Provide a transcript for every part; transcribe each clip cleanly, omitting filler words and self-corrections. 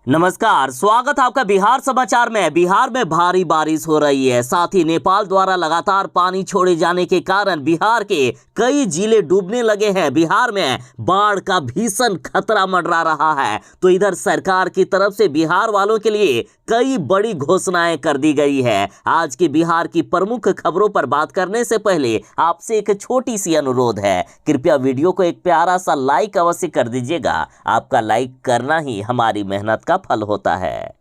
नमस्कार, स्वागत है आपका बिहार समाचार में। बिहार में भारी बारिश हो रही है, साथ ही नेपाल द्वारा लगातार पानी छोड़े जाने के कारण बिहार के कई जिले डूबने लगे हैं। बिहार में बाढ़ का भीषण खतरा मंडरा रहा है, तो इधर सरकार की तरफ से बिहार वालों के लिए कई बड़ी घोषणाएं कर दी गई है। आज की बिहार की प्रमुख खबरों पर बात करने से पहले आपसे एक छोटी सी अनुरोध है, कृपया वीडियो को एक प्यारा सा लाइक अवश्य कर दीजिएगा। आपका लाइक करना ही हमारी मेहनत का फल होता है।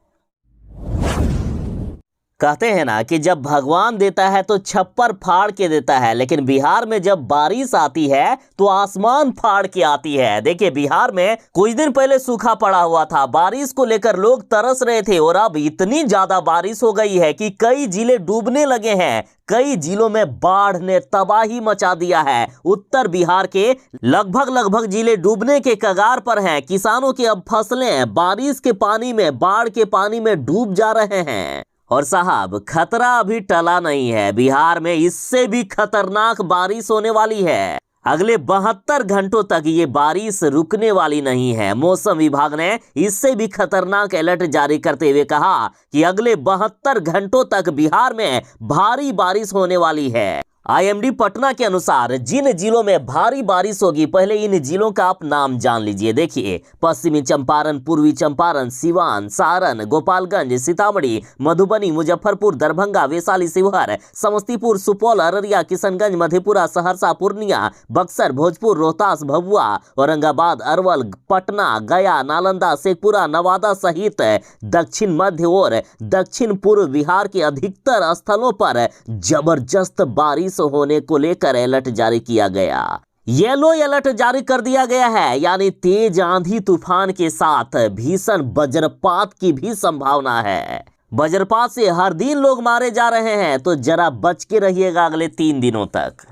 कहते हैं ना कि जब भगवान देता है तो छप्पर फाड़ के देता है, लेकिन बिहार में जब बारिश आती है तो आसमान फाड़ के आती है। देखिए, बिहार में कुछ दिन पहले सूखा पड़ा हुआ था, बारिश को लेकर लोग तरस रहे थे, और अब इतनी ज्यादा बारिश हो गई है कि कई जिले डूबने लगे हैं। कई जिलों में बाढ़ ने तबाही मचा दिया है। उत्तर बिहार के लगभग जिले डूबने के कगार पर हैं। किसानों की अब फसलें बारिश के पानी में, बाढ़ के पानी में डूब जा रहे हैं। और साहब, खतरा अभी टला नहीं है। बिहार में इससे भी खतरनाक बारिश होने वाली है। अगले 72 घंटों तक ये बारिश रुकने वाली नहीं है। मौसम विभाग ने इससे भी खतरनाक अलर्ट जारी करते हुए कहा कि अगले 72 घंटों तक बिहार में भारी बारिश होने वाली है। IMD पटना के अनुसार जिन जिलों में भारी बारिश होगी, पहले इन जिलों का आप नाम जान लीजिए। देखिए, पश्चिमी चंपारण, पूर्वी चंपारण, सिवान, सारण, गोपालगंज, सीतामढ़ी, मधुबनी, मुजफ्फरपुर, दरभंगा, वैशाली, शिवहर, समस्तीपुर, सुपौल, अररिया, किशनगंज, मधेपुरा, सहरसा, पूर्णिया, बक्सर, भोजपुर, रोहतास, भभुआ, औरंगाबाद, अरवल, पटना, गया, नालंदा, शेखपुरा, नवादा सहित दक्षिण मध्य और दक्षिण पूर्व बिहार के अधिकतर स्थलों पर जबरदस्त बारिश होने को लेकर अलर्ट जारी किया गया। येलो अलर्ट जारी कर दिया गया है, यानी तेज आंधी तूफान के साथ भीषण वज्रपात की भी संभावना है। वज्रपात से हर दिन लोग मारे जा रहे हैं, तो जरा बच के रहिएगा अगले 3 दिनों तक।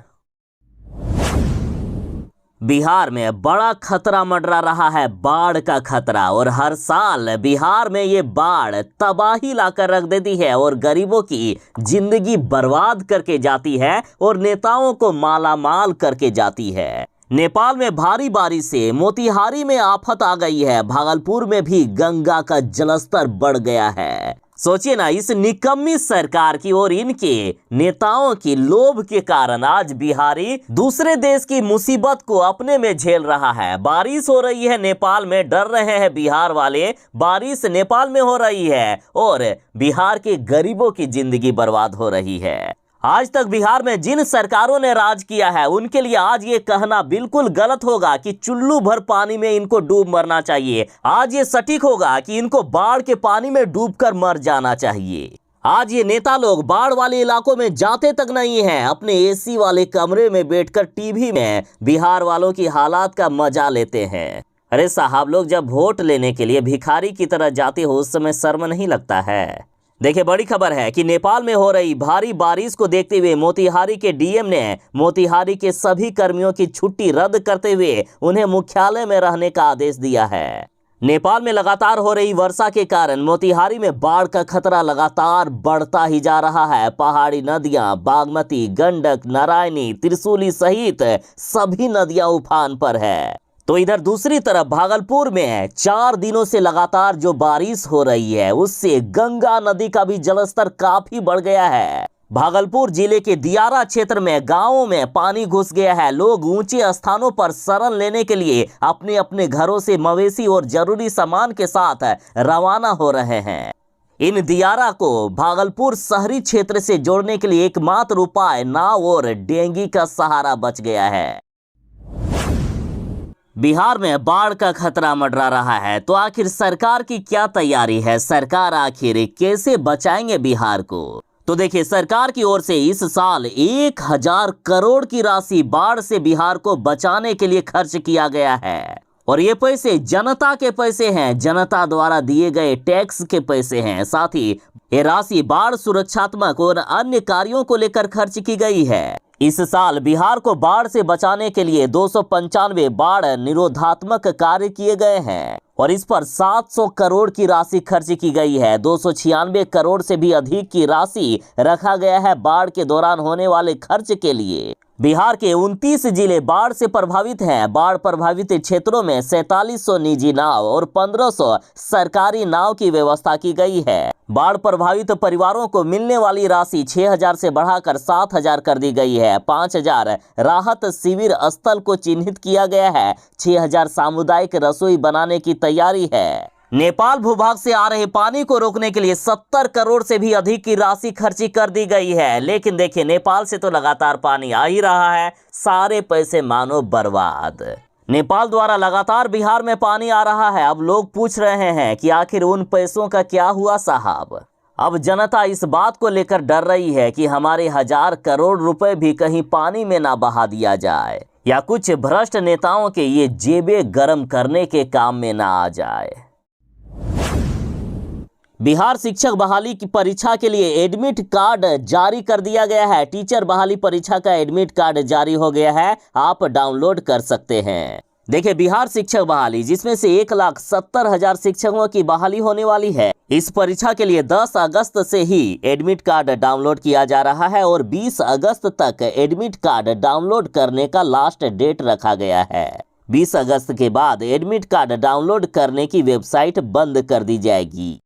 बिहार में बड़ा खतरा मंडरा रहा है, बाढ़ का खतरा, और हर साल बिहार में ये बाढ़ तबाही लाकर रख देती है और गरीबों की जिंदगी बर्बाद करके जाती है और नेताओं को मालामाल करके जाती है। नेपाल में भारी बारिश से मोतिहारी में आफत आ गई है। भागलपुर में भी गंगा का जलस्तर बढ़ गया है। सोचिए ना, इस निकम्मी सरकार की और इनके नेताओं की लोभ के कारण आज बिहारी दूसरे देश की मुसीबत को अपने में झेल रहा है। बारिश हो रही है नेपाल में, डर रहे हैं बिहार वाले, बारिश नेपाल में हो रही है और बिहार के गरीबों की जिंदगी बर्बाद हो रही है। आज तक बिहार में जिन सरकारों ने राज किया है, उनके लिए आज ये कहना बिल्कुल गलत होगा कि चुल्लू भर पानी में इनको डूब मरना चाहिए। आज ये सटीक होगा कि इनको बाढ़ के पानी में डूबकर मर जाना चाहिए। आज ये नेता लोग बाढ़ वाले इलाकों में जाते तक नहीं हैं, अपने AC वाले कमरे में बैठकर टीवी में बिहार वालों की हालात का मजा लेते हैं। अरे साहब, लोग जब वोट लेने के लिए भिखारी की तरह जाते हो, उस समय शर्म नहीं लगता है? देखिए, बड़ी खबर है कि नेपाल में हो रही भारी बारिश को देखते हुए मोतिहारी के DM ने मोतिहारी के सभी कर्मियों की छुट्टी रद्द करते हुए उन्हें मुख्यालय में रहने का आदेश दिया है। नेपाल में लगातार हो रही वर्षा के कारण मोतिहारी में बाढ़ का खतरा लगातार बढ़ता ही जा रहा है। पहाड़ी नदियां बागमती, गंडक, नारायणी, त्रिशूली सहित सभी नदियां उफान पर है। तो इधर दूसरी तरफ भागलपुर में 4 दिनों से लगातार जो बारिश हो रही है, उससे गंगा नदी का भी जलस्तर काफी बढ़ गया है। भागलपुर जिले के दियारा क्षेत्र में गांवों में पानी घुस गया है। लोग ऊंचे स्थानों पर शरण लेने के लिए अपने अपने घरों से मवेशी और जरूरी सामान के साथ रवाना हो रहे हैं। इन दियारा को भागलपुर शहरी क्षेत्र से जोड़ने के लिए एकमात्र उपाय नाव और डेंगी का सहारा बच गया है। बिहार में बाढ़ का खतरा मंडरा रहा है, तो आखिर सरकार की क्या तैयारी है? सरकार आखिर कैसे बचाएंगे बिहार को? तो देखिए, सरकार की ओर से इस साल 1000 करोड़ की राशि बाढ़ से बिहार को बचाने के लिए खर्च किया गया है, और ये पैसे जनता के पैसे हैं, जनता द्वारा दिए गए टैक्स के पैसे हैं। साथ ही ये राशि बाढ़ सुरक्षात्मक और अन्य कार्यों को लेकर खर्च की गई है। इस साल बिहार को बाढ़ से बचाने के लिए 295 बाढ़ निरोधात्मक कार्य किए गए हैं। और इस पर 700 करोड़ की राशि खर्च की गई है। 296 करोड़ से भी अधिक की राशि रखा गया है बाढ़ के दौरान होने वाले खर्च के लिए। बिहार के 29 जिले बाढ़ से प्रभावित हैं। बाढ़ प्रभावित क्षेत्रों में 4700 निजी नाव और 1500 सरकारी नाव की व्यवस्था की गई है। बाढ़ प्रभावित परिवारों को मिलने वाली राशि 6000 से बढ़ाकर 7000 कर दी गई है। 5000 राहत शिविर स्थल को चिन्हित किया गया है। 6000 सामुदायिक रसोई बनाने की तैयारी है। नेपाल भूभाग से आ रहे पानी को रोकने के लिए 70 करोड़ से भी अधिक की राशि खर्ची कर दी गई है। लेकिन देखिए, नेपाल से तो लगातार पानी आ ही रहा है, सारे पैसे मानो बर्बाद। नेपाल द्वारा लगातार बिहार में पानी आ रहा है। अब लोग पूछ रहे हैं कि आखिर उन पैसों का क्या हुआ साहब। अब जनता इस बात को लेकर डर रही है कि हमारे 1000 करोड़ रुपए भी कहीं पानी में ना बहा दिया जाए या कुछ भ्रष्ट नेताओं के ये जेबें गर्म करने के काम में ना आ जाए। बिहार शिक्षक बहाली की परीक्षा के लिए एडमिट कार्ड जारी कर दिया गया है। टीचर बहाली परीक्षा का एडमिट कार्ड जारी हो गया है, आप डाउनलोड कर सकते हैं। देखिए, बिहार शिक्षक बहाली जिसमें से 1,70,000 शिक्षकों की बहाली होने वाली है, इस परीक्षा के लिए 10 अगस्त से ही एडमिट कार्ड डाउनलोड किया जा रहा है और 20 अगस्त तक एडमिट कार्ड डाउनलोड करने का लास्ट डेट रखा गया है। 20 अगस्त के बाद एडमिट कार्ड डाउनलोड करने की वेबसाइट बंद कर दी जाएगी।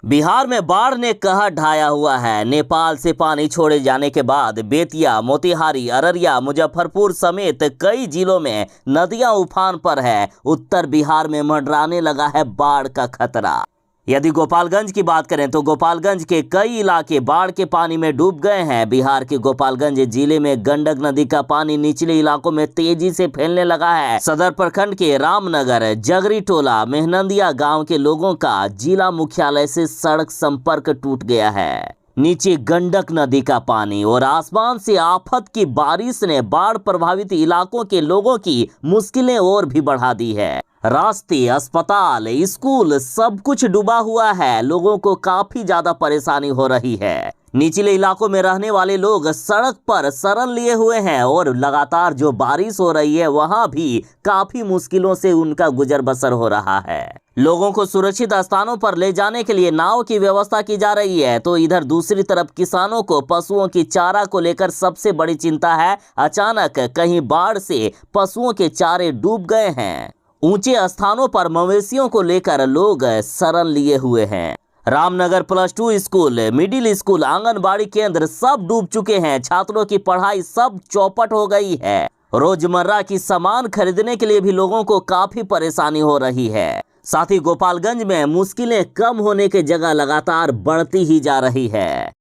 बिहार में बाढ़ ने कहर ढाया हुआ है। नेपाल से पानी छोड़े जाने के बाद बेतिया, मोतिहारी, अररिया, मुजफ्फरपुर समेत कई जिलों में नदियां उफान पर है। उत्तर बिहार में मंडराने लगा है बाढ़ का खतरा। यदि गोपालगंज की बात करें तो गोपालगंज के कई इलाके बाढ़ के पानी में डूब गए हैं। बिहार के गोपालगंज जिले में गंडक नदी का पानी निचले इलाकों में तेजी से फैलने लगा है। सदर प्रखंड के रामनगर, जगरी टोला, मेहनंदिया गांव के लोगों का जिला मुख्यालय से सड़क संपर्क टूट गया है। नीचे गंडक नदी का पानी और आसमान से आफत की बारिश ने बाढ़ प्रभावित इलाकों के लोगों की मुश्किलें और भी बढ़ा दी है। रास्ते, अस्पताल, स्कूल सब कुछ डूबा हुआ है। लोगों को काफी ज्यादा परेशानी हो रही है। निचले इलाकों में रहने वाले लोग सड़क पर शरण लिए हुए हैं और लगातार जो बारिश हो रही है वहां भी काफी मुश्किलों से उनका गुजर बसर हो रहा है। लोगों को सुरक्षित स्थानों पर ले जाने के लिए नाव की व्यवस्था की जा रही है, तो इधर दूसरी तरफ किसानों को पशुओं की चारा को लेकर सबसे बड़ी चिंता है। अचानक कहीं बाढ़ से पशुओं के चारे डूब गए हैं। ऊंचे स्थानों पर मवेशियों को लेकर लोग शरण लिए हुए हैं। Ramnagar +2 school, middle school, anganwadi केंद्र सब डूब चुके हैं। छात्रों की पढ़ाई सब चौपट हो गई है। रोजमर्रा की सामान खरीदने के लिए भी लोगों को काफी परेशानी हो रही है। साथ ही गोपालगंज में मुश्किलें कम होने के जगह लगातार बढ़ती ही जा रही है।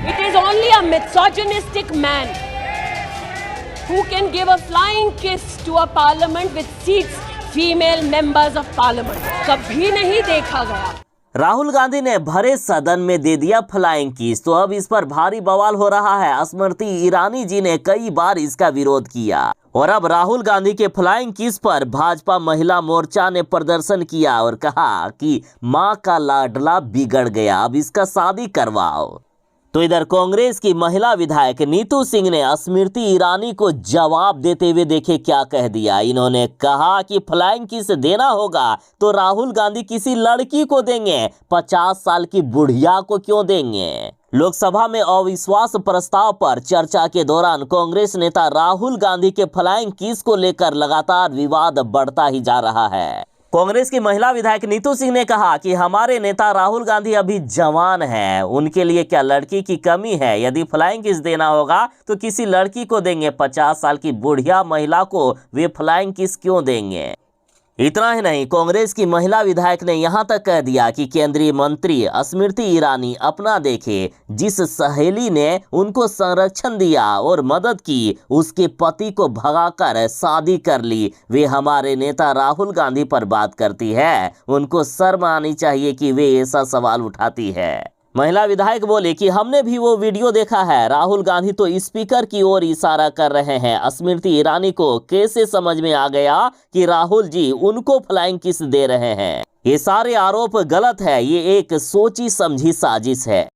It is only a misogynistic man who can give a flying kiss to a parliament with seats female members of parliament. कभी नहीं देखा गया। राहुल गांधी ने भरे सदन में दे दिया फ्लाइंग किस, तो अब इस पर भारी बवाल हो रहा है। स्मृति ईरानी जी ने कई बार इसका विरोध किया और अब राहुल गांधी के फ्लाइंग किस पर भाजपा महिला मोर्चा ने प्रदर्शन किया और कहा कि मां का लाडला बिगड़ गया, अब इसका शादी करवाओ। तो इधर कांग्रेस की महिला विधायक नीतू सिंह ने स्मृति ईरानी को जवाब देते हुए देखे क्या कह दिया। इन्होंने कहा कि फ्लाइंग किस देना होगा तो राहुल गांधी किसी लड़की को देंगे, 50 साल की बुढ़िया को क्यों देंगे। लोकसभा में अविश्वास प्रस्ताव पर चर्चा के दौरान कांग्रेस नेता राहुल गांधी के फ्लाइंग किस को लेकर लगातार विवाद बढ़ता ही जा रहा है। कांग्रेस की महिला विधायक नीतू सिंह ने कहा कि हमारे नेता राहुल गांधी अभी जवान हैं, उनके लिए क्या लड़की की कमी है। यदि फ्लाइंग किस देना होगा तो किसी लड़की को देंगे, 50 साल की बुढ़िया महिला को वे फ्लाइंग किस क्यों देंगे। इतना ही नहीं, कांग्रेस की महिला विधायक ने यहां तक कह दिया कि केंद्रीय मंत्री स्मृति ईरानी अपना देखे, जिस सहेली ने उनको संरक्षण दिया और मदद की, उसके पति को भगाकर शादी कर ली, वे हमारे नेता राहुल गांधी पर बात करती है। उनको शर्म आनी चाहिए कि वे ऐसा सवाल उठाती है। महिला विधायक बोले कि हमने भी वो वीडियो देखा है, राहुल गांधी तो स्पीकर की ओर इशारा कर रहे हैं। स्मृति ईरानी को कैसे समझ में आ गया कि राहुल जी उनको फ्लाइंग किस दे रहे हैं। ये सारे आरोप गलत है, ये एक सोची समझी साजिश है।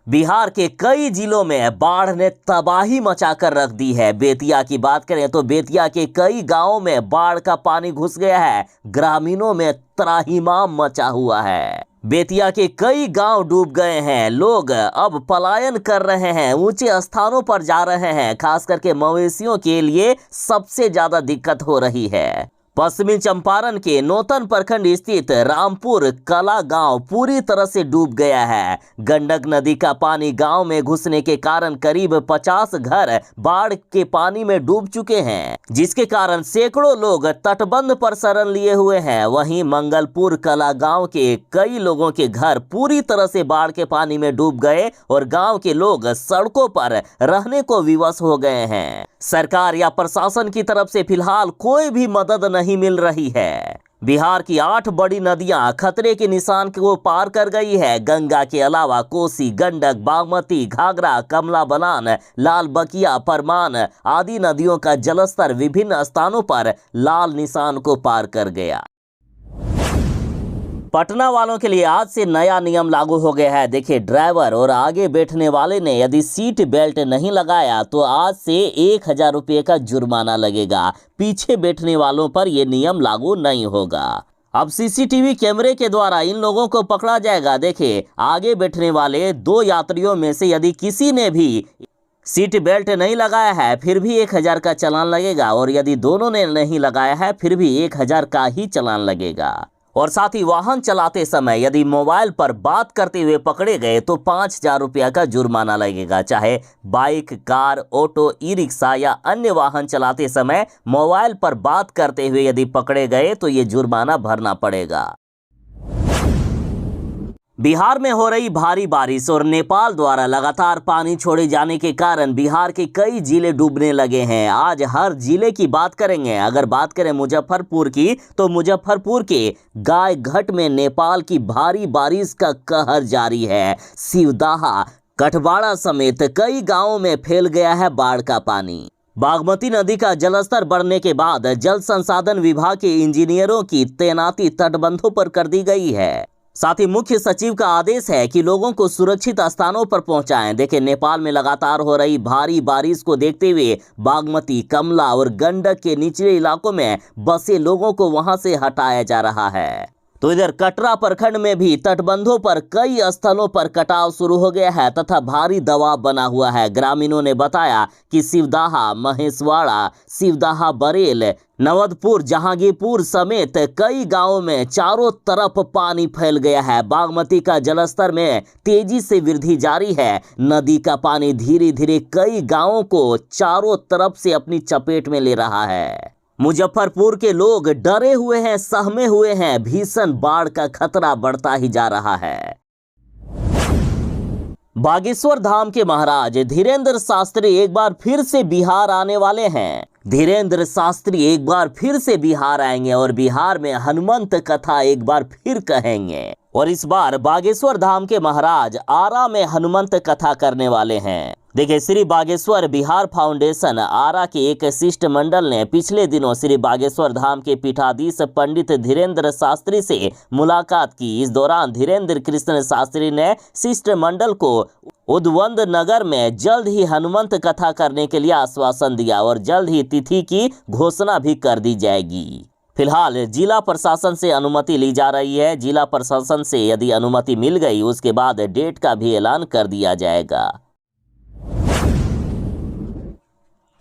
बिहार के कई जिलों में बाढ़ ने तबाही मचाकर रख दी है। बेतिया की बात करें तो बेतिया के कई गांवों में बाढ़ का पानी घुस गया है। ग्रामीणों में त्राहिमाम मचा हुआ है। बेतिया के कई गांव डूब गए हैं। लोग अब पलायन कर रहे हैं, ऊंचे स्थानों पर जा रहे हैं। खास करके मवेशियों के लिए सबसे ज्यादा दिक्कत हो रही है। पश्चिमी चंपारण के नौतन प्रखंड स्थित रामपुर कला गांव पूरी तरह से डूब गया है। गंडक नदी का पानी गांव में घुसने के कारण करीब 50 घर बाढ़ के पानी में डूब चुके हैं, जिसके कारण सैकड़ों लोग तटबंध पर शरण लिए हुए हैं। वहीं मंगलपुर कला गांव के कई लोगों के घर पूरी तरह से बाढ़ के पानी में डूब गए और गांव के लोग सड़कों पर रहने को विवश हो गए हैं। सरकार या प्रशासन की तरफ से फिलहाल कोई भी मदद नहीं मिल रही है। बिहार की 8 बड़ी नदियां खतरे के निशान को पार कर गई है। गंगा के अलावा कोसी, गंडक, बागमती, घाघरा, कमला बलान, लाल बकिया, परमान आदि नदियों का जलस्तर विभिन्न स्थानों पर लाल निशान को पार कर गया। पटना वालों के लिए आज से नया नियम लागू हो गया है। देखिए, ड्राइवर और आगे बैठने वाले ने यदि सीट बेल्ट नहीं लगाया तो आज से 1000 रुपये का जुर्माना लगेगा। पीछे बैठने वालों पर यह नियम लागू नहीं होगा। अब सीसीटीवी कैमरे के द्वारा इन लोगों को पकड़ा जाएगा। देखिए, आगे बैठने वाले 2 यात्रियों में से यदि किसी ने भी सीट बेल्ट नहीं लगाया है फिर भी 1000 का चालान लगेगा, और यदि दोनों ने नहीं लगाया है फिर भी 1000 का ही चालान लगेगा। और साथ ही वाहन चलाते समय यदि मोबाइल पर बात करते हुए पकड़े गए तो 5000 रुपया का जुर्माना लगेगा। चाहे bike, car, auto, e rickshaw या अन्य वाहन चलाते समय मोबाइल पर बात करते हुए यदि पकड़े गए तो ये जुर्माना भरना पड़ेगा। बिहार में हो रही भारी बारिश और नेपाल द्वारा लगातार पानी छोड़े जाने के कारण बिहार के कई जिले डूबने लगे हैं। आज हर जिले की बात करेंगे। अगर बात करें मुजफ्फरपुर की तो मुजफ्फरपुर के गायघाट में नेपाल की भारी बारिश का कहर जारी है। सिवदाहा, कठवाड़ा समेत कई गांवों में फैल गया है बाढ़ का पानी। बागमती नदी का जलस्तर बढ़ने के बाद जल संसाधन विभाग के इंजीनियरों की तैनाती तटबंधों पर कर दी गई है। साथ ही मुख्य सचिव का आदेश है कि लोगों को सुरक्षित स्थानों पर पहुंचाएं। देखिए, नेपाल में लगातार हो रही भारी बारिश को देखते हुए बागमती, कमला और गंडक के निचले इलाकों में बसे लोगों को वहां से हटाया जा रहा है। तो इधर कटरा प्रखंड में भी तटबंधों पर कई स्थलों पर कटाव शुरू हो गया है तथा भारी दबाव बना हुआ है। ग्रामीणों ने बताया कि सिवदाहा, महेशवाड़ा, सिवदाहा, बरेल, नवदपुर, जहांगीरपुर समेत कई गांवों में चारों तरफ पानी फैल गया है। बागमती का जलस्तर में तेजी से वृद्धि जारी है। नदी का पानी धीरे धीरे कई गांवों को चारों तरफ से अपनी चपेट में ले रहा है। मुजफ्फरपुर के लोग डरे हुए हैं, सहमे हुए हैं। भीषण बाढ़ का खतरा बढ़ता ही जा रहा है। बागेश्वर धाम के महाराज धीरेन्द्र शास्त्री एक बार फिर से बिहार आने वाले हैं। धीरेन्द्र शास्त्री एक बार फिर से बिहार आएंगे और बिहार में हनुमंत कथा एक बार फिर कहेंगे। और इस बार बागेश्वर धाम के महाराज आरा में हनुमंत कथा करने वाले हैं। देखिए, श्री बागेश्वर बिहार फाउंडेशन आरा के एक शिष्टमंडल ने पिछले दिनों श्री बागेश्वर धाम के पीठाधीश पंडित धीरेन्द्र शास्त्री से मुलाकात की। इस दौरान धीरेन्द्र कृष्ण शास्त्री ने शिष्टमंडल को उद्वंद नगर में जल्द ही हनुमंत कथा करने के लिए आश्वासन दिया और जल्द ही तिथि की घोषणा भी कर दी जाएगी। फिलहाल जिला प्रशासन से अनुमति ली जा रही है। जिला प्रशासन से यदि अनुमति मिल गई उसके बाद डेट का भी ऐलान कर दिया जाएगा।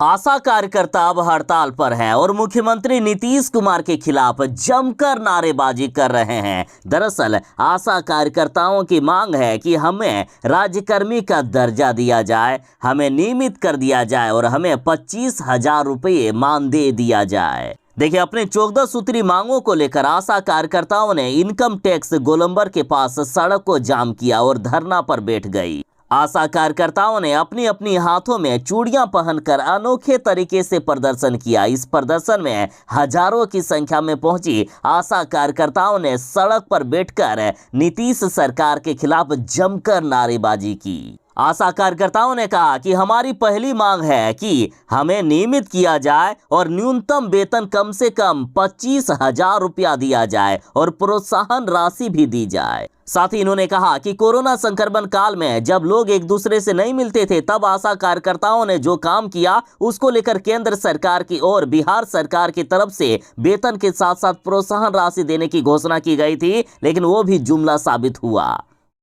आशा कार्यकर्ता अब हड़ताल पर हैं और मुख्यमंत्री नीतीश कुमार के खिलाफ जमकर नारेबाजी कर रहे हैं। दरअसल आशा कार्यकर्ताओं की मांग है कि हमें राज्यकर्मी का दर्जा दिया जाए, हमें नियमित कर दिया जाए और हमें 25,000 रुपये मानदेय दिया जाए। देखिए, अपने 14 सूत्री मांगों को लेकर आशा कार्यकर्ताओं ने इनकम टैक्स गोलंबर के पास सड़क को जाम किया और धरना पर बैठ गई। आशा कार्यकर्ताओं ने अपनी अपनी हाथों में चूड़ियां पहनकर अनोखे तरीके से प्रदर्शन किया। इस प्रदर्शन में हजारों की संख्या में पहुंची आशा कार्यकर्ताओं ने सड़क पर बैठकर नीतीश सरकार के खिलाफ जमकर नारेबाजी की। आशा कार्यकर्ताओं ने कहा कि हमारी पहली मांग है कि हमें नियमित किया जाए और न्यूनतम वेतन कम से कम 25,000 रुपया दिया जाए और प्रोत्साहन राशि भी दी जाए। साथ ही इन्होंने कहा कि कोरोना संक्रमण काल में जब लोग एक दूसरे से नहीं मिलते थे, तब आशा कार्यकर्ताओं ने जो काम किया उसको लेकर केंद्र सरकार की और बिहार सरकार की तरफ से वेतन के साथ साथ प्रोत्साहन राशि देने की घोषणा की गई थी, लेकिन वो भी जुमला साबित हुआ।